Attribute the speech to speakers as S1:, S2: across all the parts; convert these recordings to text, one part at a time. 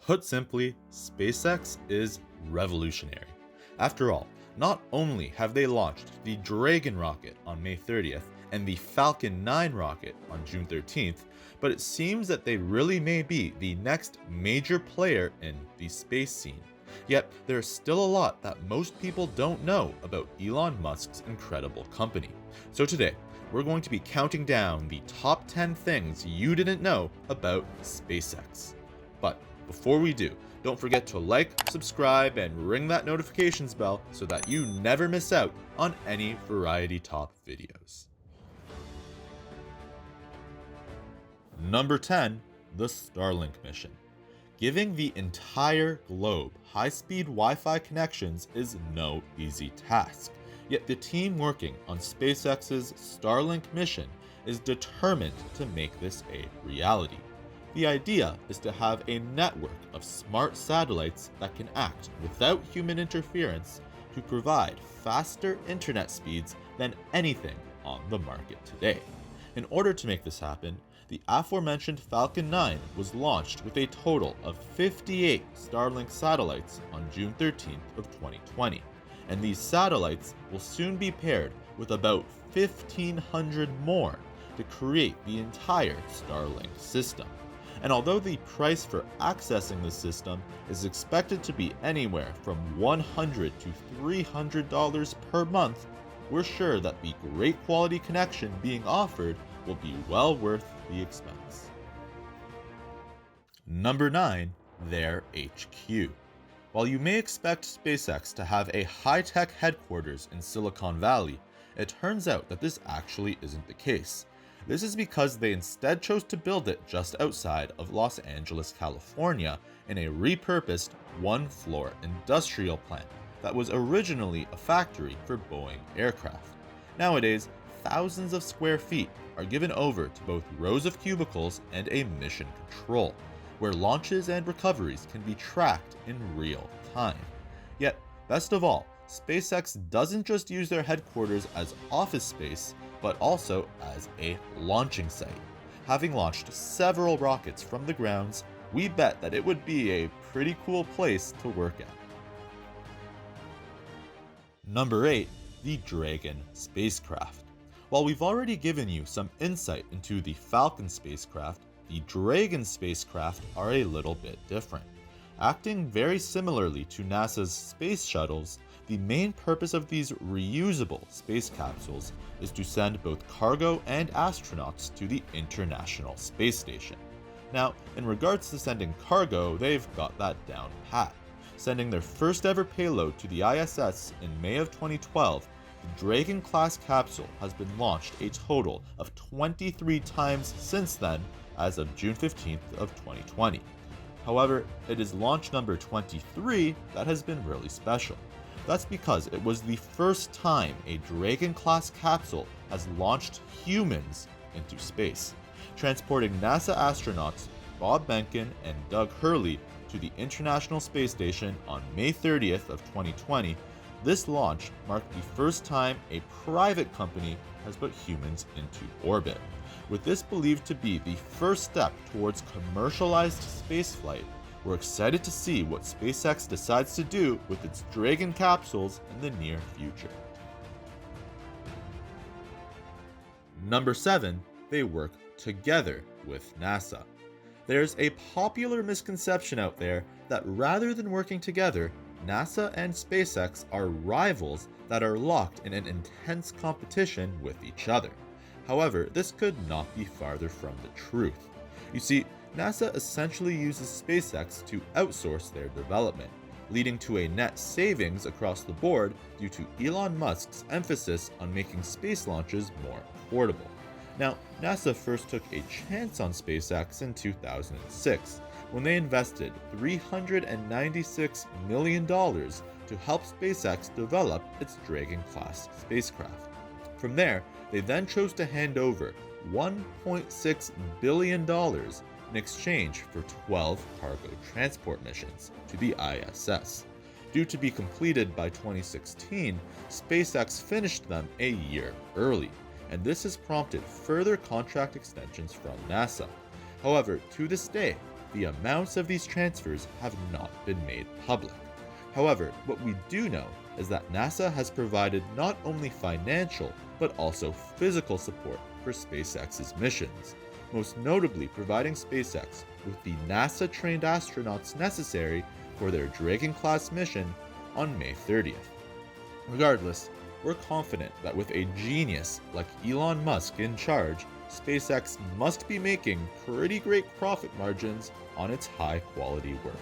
S1: Put simply, SpaceX is revolutionary. After all, not only have they launched the Dragon rocket on May 30th and the Falcon 9 rocket on June 13th, but it seems that they really may be the next major player in the space scene. Yet, there's still a lot that most people don't know about Elon Musk's incredible company. So today, we're going to be counting down the top 10 things you didn't know about SpaceX. But before we do, don't forget to like, subscribe, and ring that notifications bell so that you never miss out on any VarietyTop videos. Number 10, the Starlink mission. Giving the entire globe high-speed Wi-Fi connections is no easy task. Yet the team working on SpaceX's Starlink mission is determined to make this a reality. The idea is to have a network of smart satellites that can act without human interference to provide faster internet speeds than anything on the market today. In order to make this happen, the aforementioned Falcon 9 was launched with a total of 58 Starlink satellites on June 13th of 2020, and these satellites will soon be paired with about 1,500 more to create the entire Starlink system. And although the price for accessing the system is expected to be anywhere from $100 to $300 per month, we're sure that the great quality connection being offered will be well worth the expense. Number 9, their HQ. While you may expect SpaceX to have a high-tech headquarters in Silicon Valley, it turns out that this actually isn't the case. This is because they instead chose to build it just outside of Los Angeles, California, in a repurposed one-floor industrial plant that was originally a factory for Boeing aircraft. Nowadays, thousands of square feet are given over to both rows of cubicles and a mission control, where launches and recoveries can be tracked in real time. Yet, best of all, SpaceX doesn't just use their headquarters as office space, but also as a launching site. Having launched several rockets from the grounds, we bet that it would be a pretty cool place to work at. Number 8, the Dragon spacecraft. While we've already given you some insight into the Falcon spacecraft, the Dragon spacecraft are a little bit different. Acting very similarly to NASA's space shuttles, the main purpose of these reusable space capsules is to send both cargo and astronauts to the International Space Station. Now, in regards to sending cargo, they've got that down pat. Sending their first ever payload to the ISS in May of 2012, the Dragon-class capsule has been launched a total of 23 times since then, as of June 15th of 2020. However, it is launch number 23 that has been really special. That's because it was the first time a Dragon-class capsule has launched humans into space, transporting NASA astronauts Bob Behnken and Doug Hurley to the International Space Station on May 30th of 2020. This launch marked the first time a private company has put humans into orbit. With this believed to be the first step towards commercialized spaceflight, we're excited to see what SpaceX decides to do with its Dragon capsules in the near future. Number 7, they work together with NASA. There's a popular misconception out there that rather than working together, NASA and SpaceX are rivals that are locked in an intense competition with each other. However, this could not be farther from the truth. You see, NASA essentially uses SpaceX to outsource their development, leading to a net savings across the board due to Elon Musk's emphasis on making space launches more affordable. Now, NASA first took a chance on SpaceX in 2006, when they invested $396 million to help SpaceX develop its Dragon-class spacecraft. From there, they then chose to hand over $1.6 billion in exchange for 12 cargo transport missions to the ISS. Due to be completed by 2016, SpaceX finished them a year early, and this has prompted further contract extensions from NASA. However, to this day, the amounts of these transfers have not been made public. However, what we do know is that NASA has provided not only financial but also physical support for SpaceX's missions, most notably providing SpaceX with the NASA-trained astronauts necessary for their Dragon-class mission on May 30th. Regardless, we're confident that with a genius like Elon Musk in charge, SpaceX must be making pretty great profit margins on its high-quality work.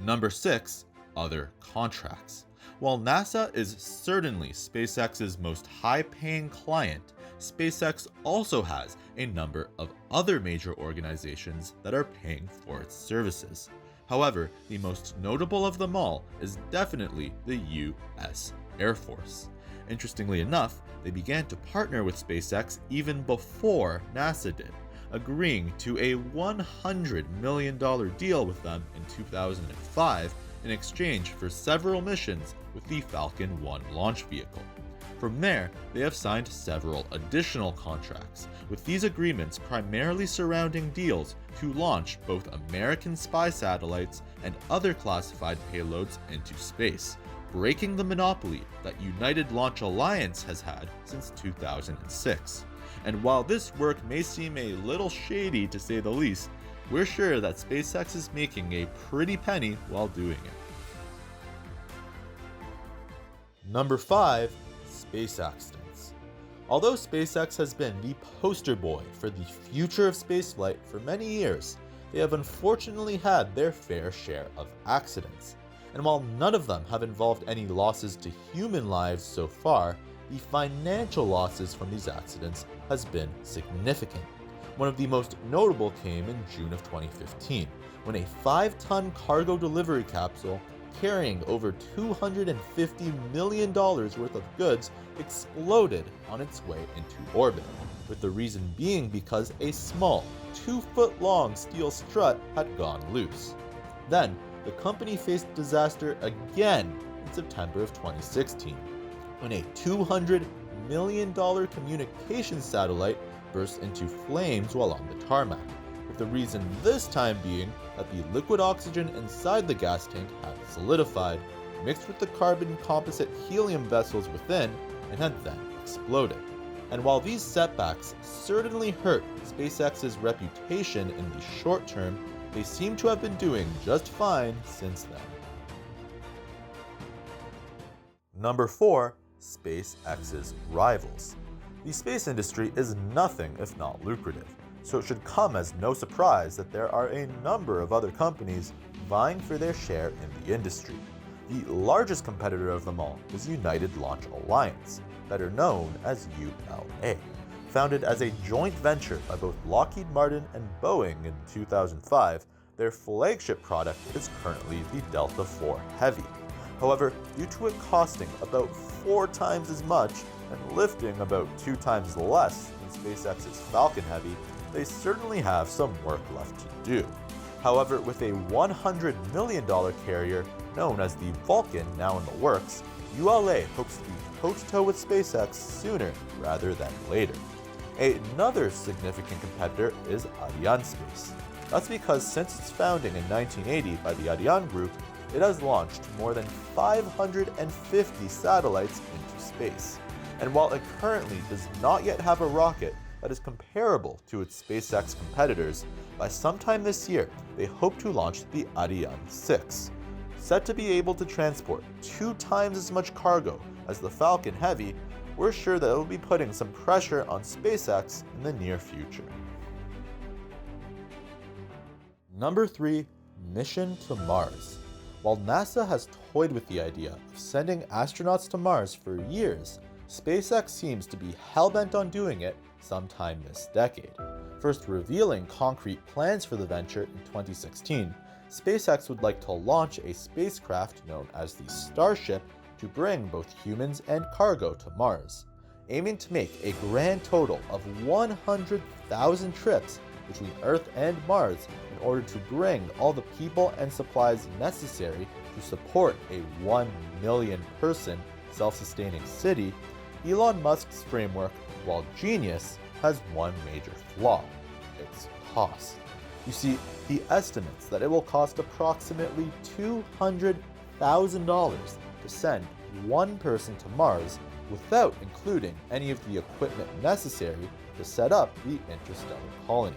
S1: Number 6. Other contracts. While NASA is certainly SpaceX's most high-paying client, SpaceX also has a number of other major organizations that are paying for its services. However, the most notable of them all is definitely the US Air Force. Interestingly enough, they began to partner with SpaceX even before NASA did, agreeing to a $100 million deal with them in 2005 in exchange for several missions with the Falcon 1 launch vehicle. From there, they have signed several additional contracts, with these agreements primarily surrounding deals to launch both American spy satellites and other classified payloads into space, breaking the monopoly that United Launch Alliance has had since 2006. And while this work may seem a little shady to say the least, we're sure that SpaceX is making a pretty penny while doing it. Number 5. Space accidents. Although SpaceX has been the poster boy for the future of spaceflight for many years, they have unfortunately had their fair share of accidents. And while none of them have involved any losses to human lives so far, the financial losses from these accidents has been significant. One of the most notable came in June of 2015, when a 5-ton cargo delivery capsule carrying over $250 million worth of goods exploded on its way into orbit, with the reason being because a small, 2-foot-long steel strut had gone loose. Then, the company faced disaster again in September of 2016, when a $200 million communications satellite burst into flames while on the tarmac, with the reason this time being that the liquid oxygen inside the gas tank had solidified, mixed with the carbon composite helium vessels within, and had then exploded. And while these setbacks certainly hurt SpaceX's reputation in the short term, they seem to have been doing just fine since then. Number 4. SpaceX's rivals. The space industry is nothing if not lucrative, so it should come as no surprise that there are a number of other companies vying for their share in the industry. The largest competitor of them all is United Launch Alliance, better known as ULA. Founded as a joint venture by both Lockheed Martin and Boeing in 2005, their flagship product is currently the Delta IV Heavy. However, due to it costing about 4 times as much and lifting about 2 times less than SpaceX's Falcon Heavy, they certainly have some work left to do. However, with a $100 million carrier known as the Vulcan now in the works, ULA hopes to be toe-to-toe with SpaceX sooner rather than later. Another significant competitor is Arianespace. That's because since its founding in 1980 by the Ariane Group, it has launched more than 550 satellites into space. And while it currently does not yet have a rocket that is comparable to its SpaceX competitors, by sometime this year, they hope to launch the Ariane 6. Set to be able to transport 2 times as much cargo as the Falcon Heavy, we're sure that it will be putting some pressure on SpaceX in the near future. Number 3. Mission to Mars. While NASA has toyed with the idea of sending astronauts to Mars for years, SpaceX seems to be hell-bent on doing it sometime this decade. First revealing concrete plans for the venture in 2016, SpaceX would like to launch a spacecraft known as the Starship to bring both humans and cargo to Mars, aiming to make a grand total of 100,000 trips between Earth and Mars in order to bring all the people and supplies necessary to support a 1 million person self-sustaining city. Elon Musk's framework, while genius, has one major flaw: its cost. You see, he estimates that it will cost approximately $200,000 to send one person to Mars without including any of the equipment necessary to set up the interstellar colony.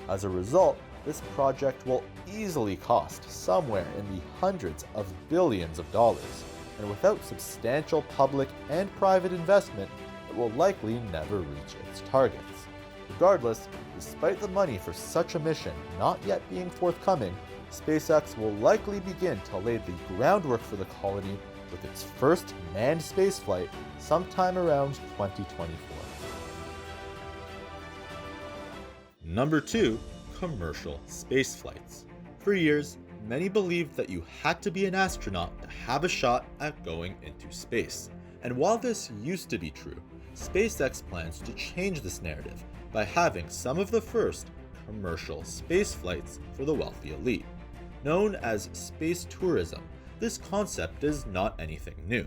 S1: As a result, this project will easily cost somewhere in the hundreds of billions of dollars, and without substantial public and private investment, it will likely never reach its targets. Regardless, despite the money for such a mission not yet being forthcoming, SpaceX will likely begin to lay the groundwork for the colony with its first manned spaceflight sometime around 2024. Number 2. Commercial spaceflights. For years, many believed that you had to be an astronaut to have a shot at going into space. And while this used to be true, SpaceX plans to change this narrative by having some of the first commercial space flights for the wealthy elite. Known as space tourism, this concept is not anything new.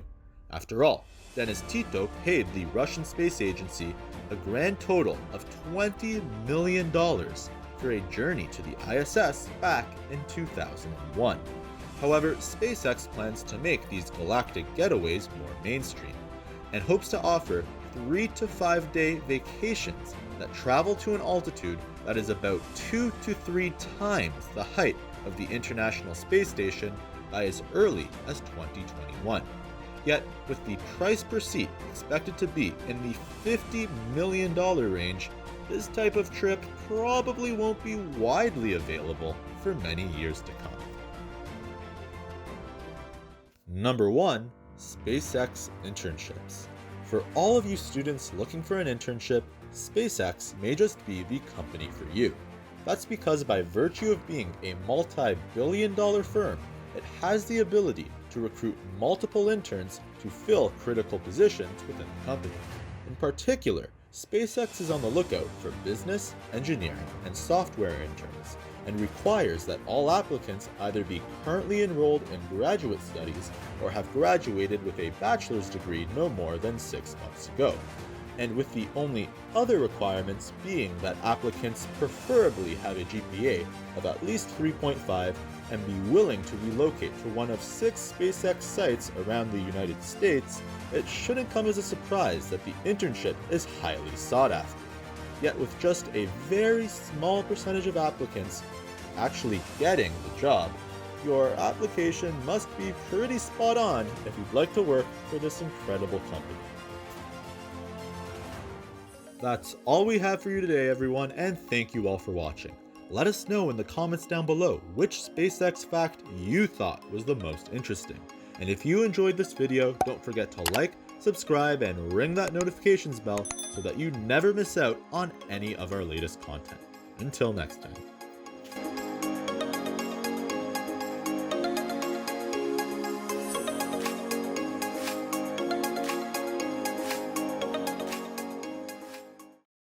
S1: After all, Dennis Tito paid the Russian space agency a grand total of $20 million for a journey to the ISS back in 2001. However, SpaceX plans to make these galactic getaways more mainstream, and hopes to offer 3 to 5 day vacations that travel to an altitude that is about 2 to 3 times the height of the International Space Station by as early as 2021. Yet, with the price per seat expected to be in the $50 million range, this type of trip probably won't be widely available for many years to come. Number 1. SpaceX internships. For all of you students looking for an internship, SpaceX may just be the company for you. That's because by virtue of being a multi-billion-dollar firm, it has the ability to recruit multiple interns to fill critical positions within the company. In particular, SpaceX is on the lookout for business, engineering, and software interns, and requires that all applicants either be currently enrolled in graduate studies or have graduated with a bachelor's degree no more than 6 months ago. And with the only other requirements being that applicants preferably have a GPA of at least 3.5 and be willing to relocate to one of 6 SpaceX sites around the United States, it shouldn't come as a surprise that the internship is highly sought after. Yet with just a very small percentage of applicants actually getting the job, your application must be pretty spot on if you'd like to work for this incredible company. That's all we have for you today, everyone, and thank you all for watching. Let us know in the comments down below which SpaceX fact you thought was the most interesting. And if you enjoyed this video, don't forget to like, subscribe, and ring that notifications bell so that you never miss out on any of our latest content. Until next time.